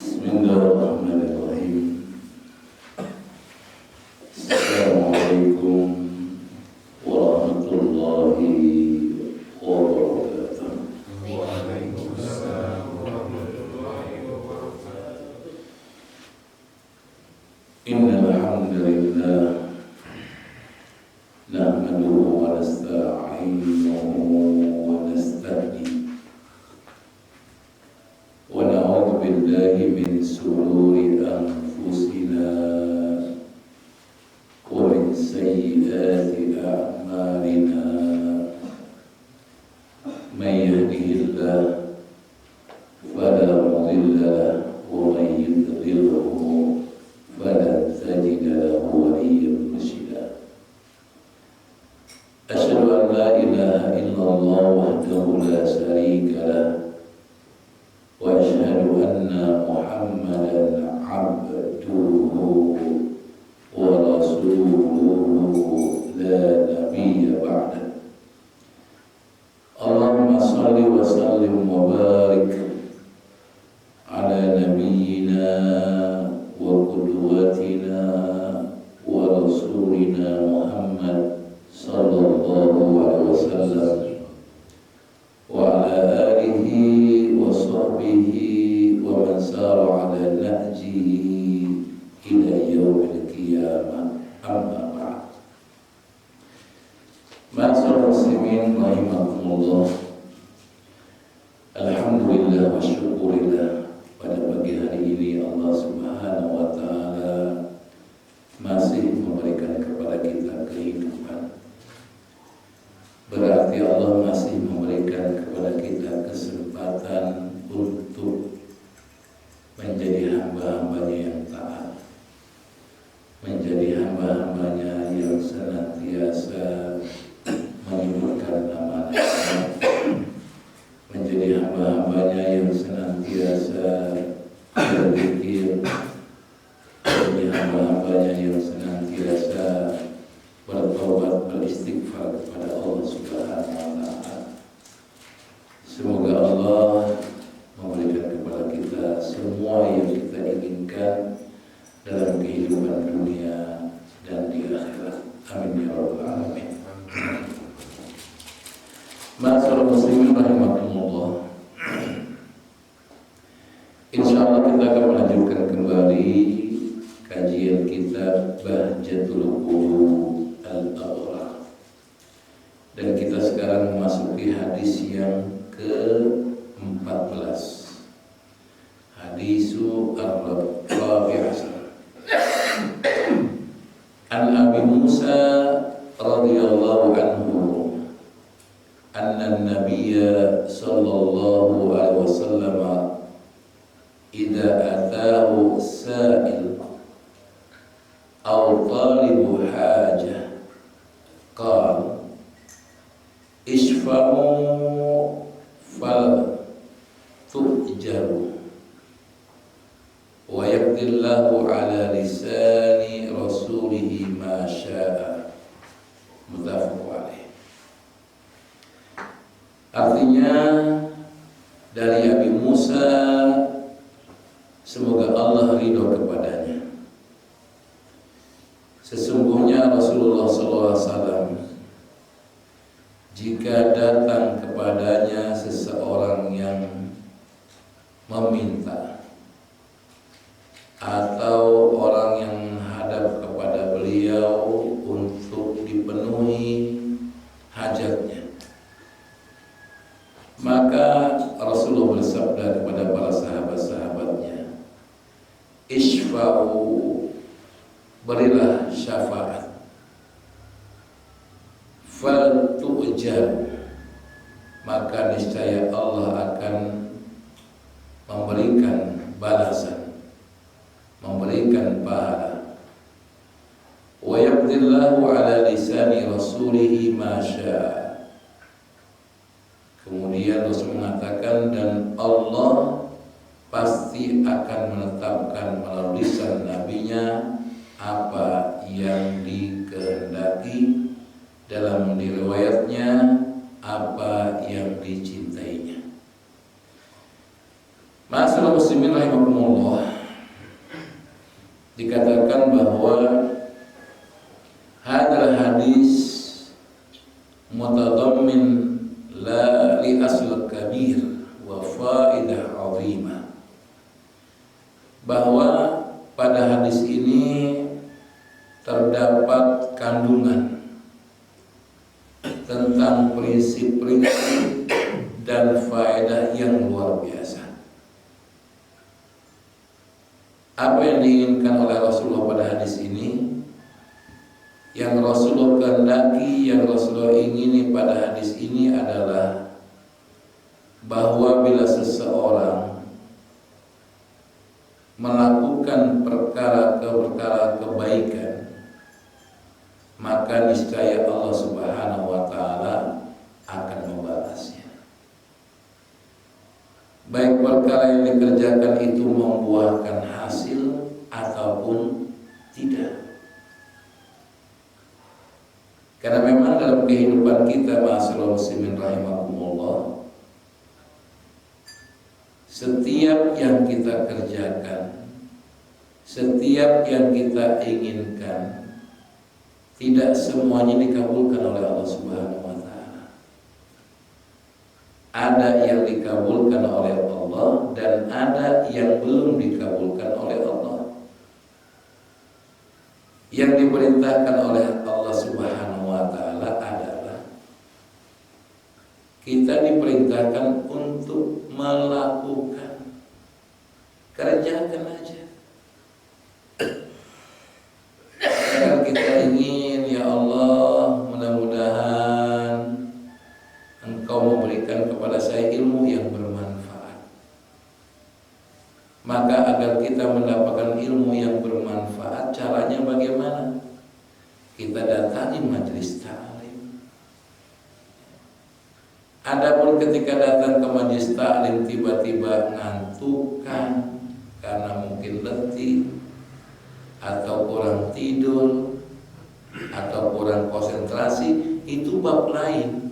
Bismillahirrahmanirrahim. Assalamualaikum warahmatullahi wabarakatuh. Waalaikumsalam warahmatullahi wabarakatuh. Innal hamdalillah nahmaduhu wa nasta'inuhu wa nasta'in wa na'udzu billahi min shururi anfusina wa min sayyiati a'malina. May yahdihillahu fala mudilla lahu wa may yudlilhu fala tajida lahu waliyyan mursyida. Asyhadu an la ilaha illallah wahdahu la syarika lahu wa asyhadu anna Muhammadan abduhu wa rasuluhu la nabiyya ba'da. Allahumma shalli wa sallim wa barik ala nabiyyina wa qudwatina wa rasulina Muhammad sallallahu alaihi wasallam wa ala alihi wa sahbihi wa man sara ala nahjihi ila yaumil qiyamah. Amma ba'd. Ma'asyiral muslimin rahimakumullah. Alhamdulillah wa syukurillah, pada pagi hari ini Allah Subhanahu wa taala masih memberikan kepada kita kehidupan. Berarti Allah masih memberikan kepada kita kesempatan untuk menjadi hamba-hambanya yang taat, menjadi hamba-hambanya yang senantiasa menyebutkan nama-Nya, menjadi hamba-hambanya yang senantiasa berzikir, menjadi hamba-hambanya yang senantiasa bertobat, beristighfar kepada Allah Subhanahu wa taala. Semoga Allah memberikan kepada kita semua yang kita inginkan dalam kehidupan dunia dan di akhirat. Amin ya rabbal alamin. Ma'asyiral muslimin rahimakumullah. Insyaallah kita akan melanjutkan kembali kajian kitab Bahjatul Qulub Al-Abrar. Dan kita sekarang memasuki hadis yang ke-14. Hadisu ar-rabi'ah. An Abi Musa radhiyallahu anhu anna an-nabiyya sallallahu alaihi wasallam idza ataahu sa'il aw talibu hajah qala isfa'u fal tu'jaru wa yaqdillahu ala lisani rasulihi ma syaa. Muttafaq alaih. Artinya dari Abi Musa, semoga Allah ridho kepadanya, sesungguhnya Rasulullah SAW jika datang kepadanya seseorang yang meminta atau orang yang menghadap kepada beliau untuk dipenuhi hajatnya, maka Rasulullah bersabda kepada para sahabat-sahabatnya, isfa'u, berilah syafaat, fal tu'jar, maka niscaya Allah akan memberikan balasan, memberikan pahala. Wa yaqdillahu ala lisani rasulihi ma syaa. Kemudian Rasul mengatakan, dan Allah pasti akan menetapkan melalui lisan nabinya apa yang dikehendaki, dalam riwayatnya apa yang dicintainya. Ma'asyiral muslimin rahimakumullah, dikatakan bahwa hadal hadis mutadammin la li asl kabir wa faidah azimah, bahwa pada hadis ini terdapat kandungan tentang prinsip-prinsip dan faedah yang luar biasa. Apa yang diinginkan oleh Rasulullah pada hadis ini, yang Rasulullah kehendaki, yang Rasulullah ingini pada hadis ini adalah bahwa bila seseorang melakukan perkara kebaikan, maka niscaya Allah Subhanahu wa taala akan membalasnya. Baik perkara yang dikerjakan itu membuahkan hasil ataupun tidak. Karena memang dalam kehidupan kita, ma'asyiral muslimin rahimakumullah, setiap yang kita kerjakan, setiap yang kita inginkan, tidak semuanya dikabulkan oleh Allah Subhanahu wa taala. Ada yang dikabulkan oleh Allah dan ada yang belum dikabulkan oleh Allah. Yang diperintahkan oleh Allah Subhanahu wa taala adalah kita diperintahkan untuk melakukan, kerjakan aja. Kalau kita ingin, ya Allah, mudah-mudahan Engkau memberikan kepada saya ilmu yang bermanfaat. Maka agar kita mendapatkan ilmu yang bermanfaat, caranya bagaimana? Kita datangi majelis ta'lim. Adapun ketika datang ke majelis ta'lim tiba-tiba ngantukan karena mungkin letih atau kurang tidur atau kurang konsentrasi, itu bab lain.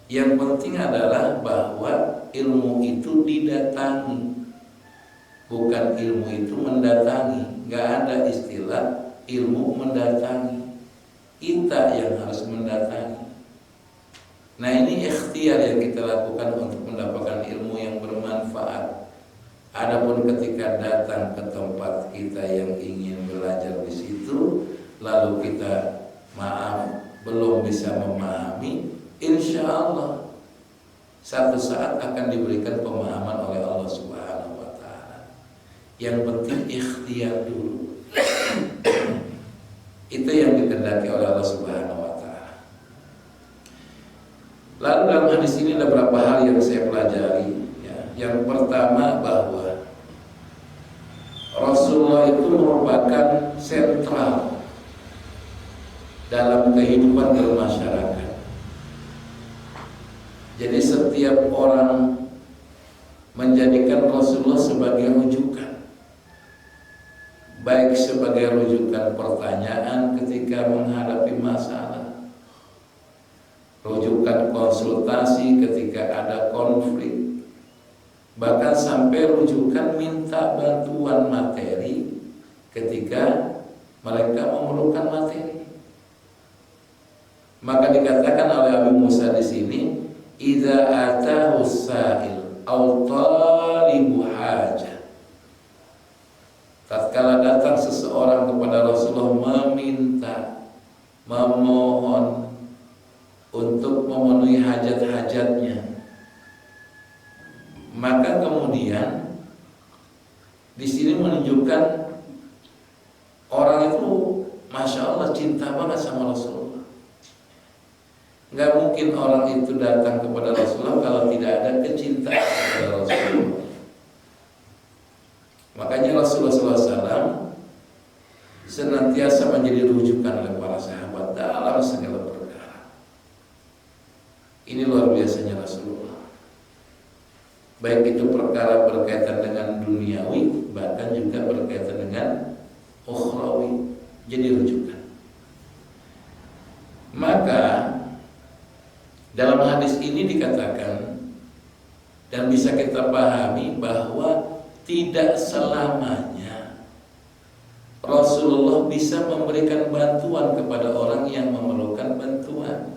Yang penting adalah bahwa ilmu itu didatangi, bukan ilmu itu mendatangi. Gak ada istilah ilmu mendatangi, kita yang harus mendatangi. Nah, ini ikhtiar yang kita lakukan untuk mendapatkan ilmu yang bermanfaat. Adapun ketika datang ke tempat kita yang ingin belajar di situ, lalu kita belum bisa memahami, insya Allah satu saat akan diberikan pemahaman oleh Allah Subhanahu wa taala. Yang penting ikhtiar dulu. Itu yang dikehendaki oleh Allah Subhanahu wa taala. Lalu dalam hadis ini ada beberapa hal yang saya pelajari. Yang pertama, bahwa Rasulullah itu merupakan sentral dalam kehidupan bermasyarakat. Jadi setiap orang menjadikan Rasulullah sebagai rujukan, baik sebagai rujukan pertanyaan ketika menghadapi masalah, rujukan konsultasi ketika ada konflik, bahkan sampai rujukan minta bantuan materi ketika mereka memerlukan materi. Maka dikatakan oleh Abu Musa di sini, idza atahu sa'il aw talibu hajah. Tatkala datang seseorang kepada Rasulullah meminta, memohon untuk memenuhi hajat-hajatnya, maka kemudian di sini menunjukkan orang itu masya Allah cinta banget sama Rasulullah. Nggak mungkin orang itu datang kepada Rasulullah kalau tidak ada kecintaan kepada Rasulullah. Makanya Rasulullah SAW senantiasa menjadi rujukan oleh para sahabat dalam segala perkara. Ini luar biasanya Rasulullah. Baik itu perkara berkaitan dengan duniawi, bahkan juga berkaitan dengan ukhrawi, jadi rujukan. Maka dalam hadis ini dikatakan dan bisa kita pahami bahwa tidak selamanya Rasulullah bisa memberikan bantuan kepada orang yang memerlukan bantuan.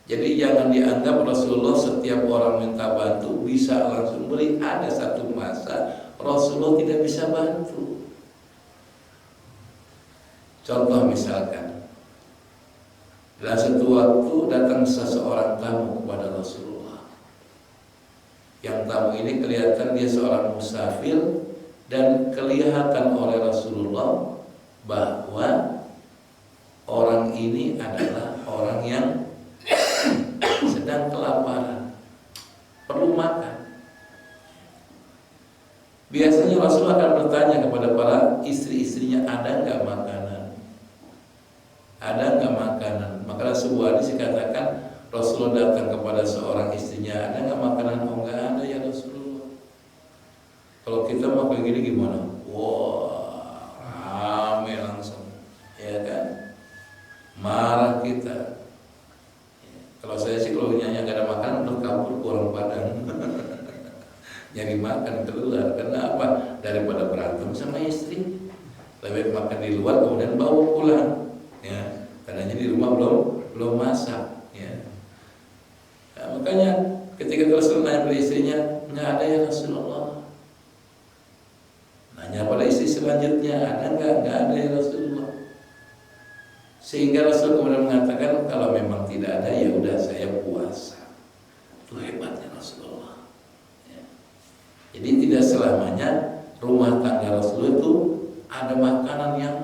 Jadi jangan dianggap Rasulullah setiap orang minta bantu bisa langsung beri. Ada satu masa Rasulullah tidak bisa bantu. Contoh misalkan, dalam satu waktu datang seseorang tamu kepada Rasulullah. Yang tamu ini kelihatan dia seorang musafir dan kelihatan oleh Rasulullah bahwa orang ini adalah orang yang sedang kelaparan, perlu makan. Biasanya Rasul akan bertanya kepada para istri-istrinya, ada nggak makanan? Ada nggak makanan? Maka sebuah hadis dikatakan Rasulullah datang kepada seorang istrinya, ada nggak makanan? Oh nggak ada ya Rasulullah. Kalau kita mau kayak gini gimana? Wah, rame langsung, ya kan? Marah kita. Kalau saya sih kalau nyanyi gak ada makanan udah kabur ke orang Padang. Nyari makan keluar. Karena apa? Daripada berantem sama istri, lebih makan di luar kemudian bawa pulang. Ya, karena di rumah belum masak. Ya. Nah, makanya ketika Rasul nanya pada istrinya, nggak ada ya Rasulullah. Nanya pada istri selanjutnya, ada nggak? Nggak ada ya Rasulullah. Sehingga Rasul kemudian mengatakan kalau memang tidak ada ya udah saya puasa. Itu hebatnya Rasulullah. Ya. Jadi tidak selamanya rumah tangga Rasul itu ada makanan yang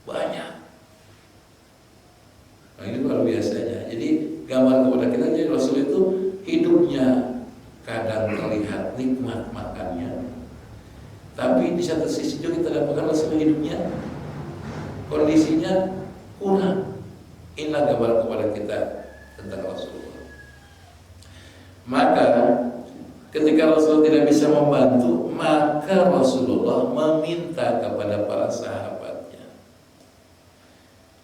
banyak. Nah, ini luar biasanya. Jadi gambar kepada kita jadi Rasul itu hidupnya kadang terlihat nikmat makannya, tapi di satu sisi juga kita dapatkan Rasul hidupnya kondisinya kurang. Inilah gambar kepada kita tentang Rasulullah. Maka ketika Rasulullah tidak bisa membantu, maka Rasulullah meminta kepada para sahabatnya.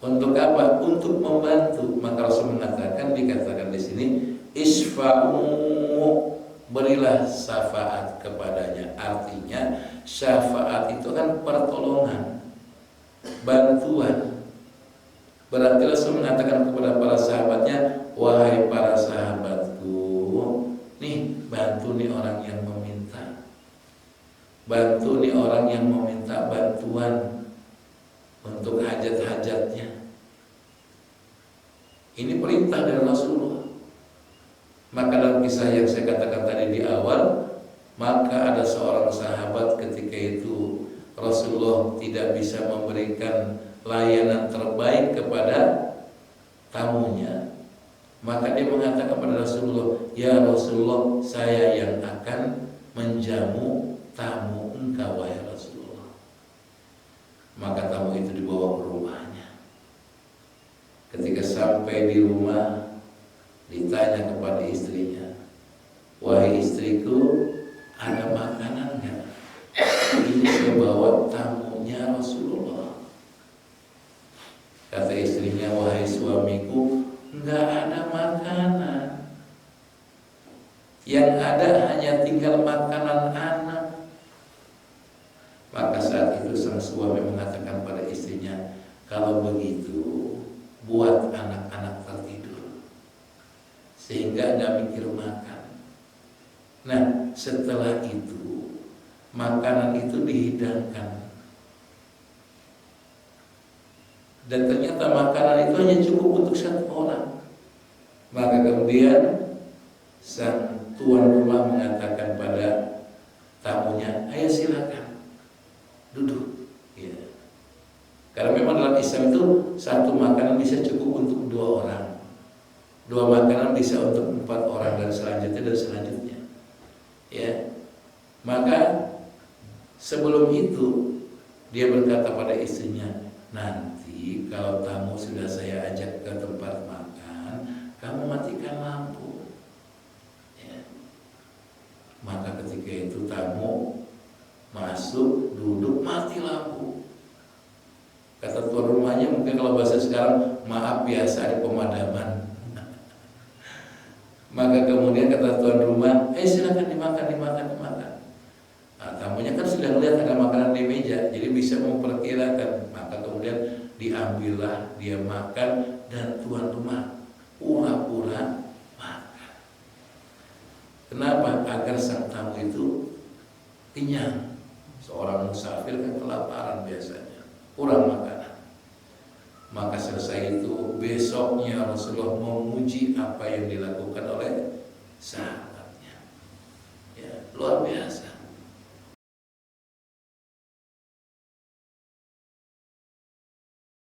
Untuk apa? Untuk membantu. Maka Rasul mengatakan, dikatakan di sini, isfa'u, berilah syafaat kepadanya. Artinya syafaat itu kan pertolongan, bantuan. Berarti Rasul mengatakan kepada para sahabatnya, wahai para sahabatku, nih bantu nih orang yang meminta, bantu nih orang yang meminta bantuan untuk hajat-hajatnya. Ini perintah dari Rasulullah. Maka dalam kisah yang saya katakan tadi di awal, maka ada seorang sahabat ketika itu Rasulullah tidak bisa memberikan layanan terbaik kepada tamunya, maka dia mengatakan kepada Rasulullah, ya Rasulullah, saya yang akan menjamu tamu engkau wahai Rasulullah. Maka tamu itu dibawa ke rumahnya. Ketika sampai di rumah, ditanya kepada istrinya, wahai istriku, ada makanan nggak? Ini saya bawa tamunya Rasulullah. Kata istrinya, wahai suamiku, enggak ada makanan. Yang ada hanya tinggal makanan anak. Maka saat itu sang suami mengatakan pada istrinya, kalau begitu buat anak-anak tertidur sehingga enggak mikir makan. Nah, setelah itu makanan itu dihidangkan. Dan ternyata makanan itu hanya cukup untuk satu orang. Maka kemudian sang tuan rumah mengatakan pada tamunya, ayo silakan duduk. Ya. Karena memang dalam Islam itu satu makanan bisa cukup untuk 2 orang, 2 makanan bisa untuk 4 orang dan selanjutnya. Ya. Maka sebelum itu dia berkata pada istrinya, nanti kalau tamu sudah saya ajak ke tempat makan, kamu matikan lampu. Ya. Maka ketika itu tamu masuk, duduk, mati lampu. Kata tuan rumahnya, mungkin kalau bahasa sekarang, maaf biasa ada pemadaman. Maka kemudian kata tuan rumah, silakan dimakan. Nah, tamunya kan sudah melihat ada makanan di meja, jadi bisa memperkirakan. Maka kemudian diambillah, dia makan, dan tuan rumah pura-pura makan. Kenapa? Agar sang tamu itu kenyang. Seorang musafir kan kelaparan biasanya, kurang makanan. Maka selesai itu, besoknya Rasulullah memuji apa yang dilakukan oleh sahabatnya. Ya, luar biasa.